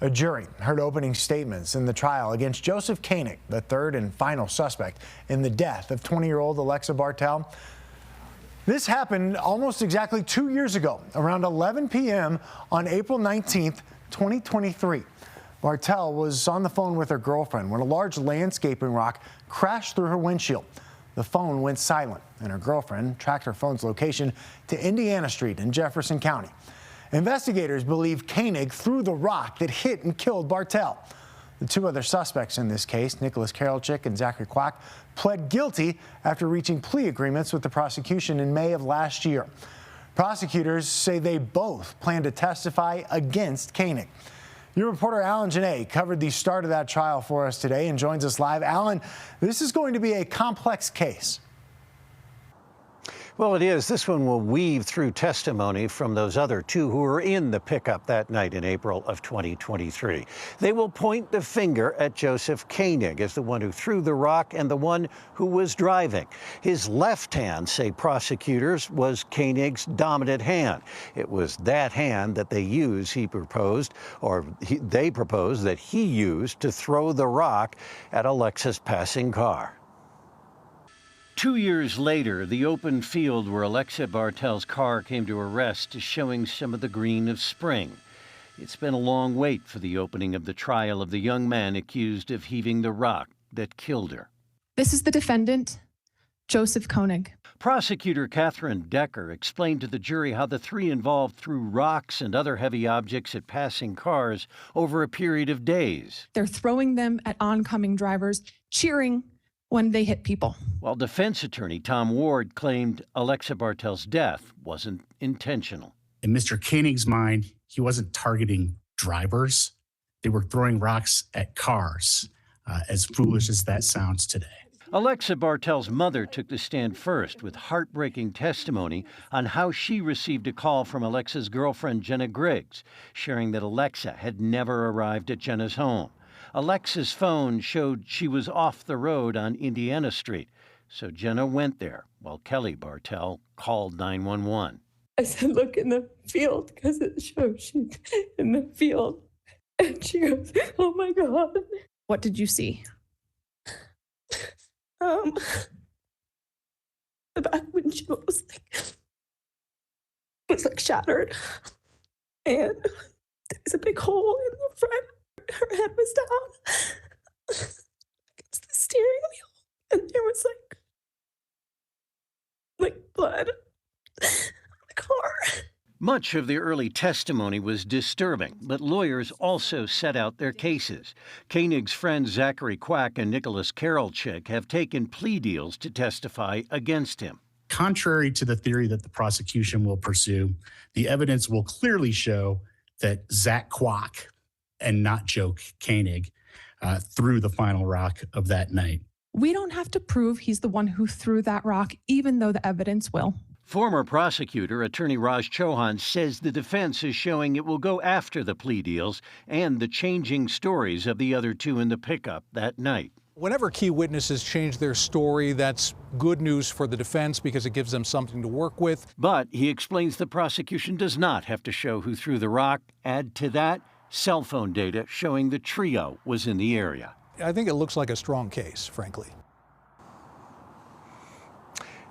A jury heard opening statements in the trial against Joseph Koenig, the third and final suspect in the death of 20-year-old Alexa Bartell. This happened almost exactly 2 years ago, around 11 p.m. on April 19th, 2023. Bartell was on the phone with her girlfriend when a large landscaping rock crashed through her windshield. The phone went silent, and her girlfriend tracked her phone's location to Indiana Street in Jefferson County. Investigators believe Koenig threw the rock that hit and killed Bartell. The two other suspects in this case, Nicholas Karolczyk and Zachary Quack, pled guilty after reaching plea agreements with the prosecution in May of last year. Prosecutors say they both plan to testify against Koenig. Your reporter Alan Janae covered the start of that trial for us today and joins us live. Alan, this is going to be a complex case. Well, it is. This one will weave through testimony from those other two who were in the pickup that night in April of 2023. They will point the finger at Joseph Koenig as the one who threw the rock and the one who was driving. His left hand, say prosecutors, was Koenig's dominant hand. It was that hand that they proposed that he used to throw the rock at Alexa's passing car. 2 years later, the open field where Alexa Bartell's car came to a rest is showing some of the green of spring. It's been a long wait for the opening of the trial of the young man accused of heaving the rock that killed her. This is the defendant, Joseph Koenig. Prosecutor Catherine Decker explained to the jury how the three involved threw rocks and other heavy objects at passing cars over a period of days. They're throwing them at oncoming drivers, cheering when they hit people. While defense attorney Tom Ward claimed Alexa Bartell's death wasn't intentional. In Mr. Koenig's mind, he wasn't targeting drivers. They were throwing rocks at cars, as foolish as that sounds today. Alexa Bartell's mother took the stand first with heartbreaking testimony on how she received a call from Alexa's girlfriend, Jenna Griggs, sharing that Alexa had never arrived at Jenna's home. Alexa's phone showed she was off the road on Indiana Street, so Jenna went there while Kelly Bartell called 911. I said, look in the field, because it shows she's in the field. And she goes, oh my God. What did you see? The back windshield was like shattered. And there was a big hole in the front. Her head was down against the steering wheel, and there was like blood on the car. Much of the early testimony was disturbing, but lawyers also set out their cases. Koenig's friends Zachary Quack and Nicholas Karolczyk have taken plea deals to testify against him. Contrary to the theory that the prosecution will pursue, the evidence will clearly show that Zach Quack and not Joe Koenig threw the final rock of that night. We don't have to prove he's the one who threw that rock, even though the evidence will. Former prosecutor attorney Raj Chauhan says the defense is showing it will go after the plea deals and the changing stories of the other two in the pickup that night. Whenever key witnesses change their story, that's good news for the defense because it gives them something to work with. But he explains the prosecution does not have to show who threw the rock. Add to that cell phone data showing the trio was in the area. I think it looks like a strong case, frankly.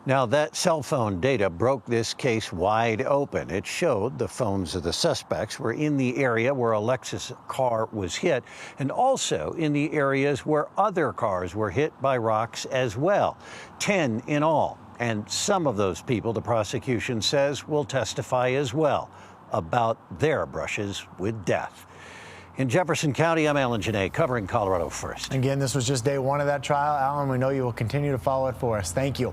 Now, that cell phone data broke this case wide open. It showed the phones of the suspects were in the area where Alexa's car was hit, and also in the areas where other cars were hit by rocks as well. 10 in all. And some of those people, the prosecution says, will testify as well about their brushes with death. In Jefferson County, I'm Alan Janae, covering Colorado First. Again, this was just day one of that trial. Alan, we know you will continue to follow it for us. Thank you.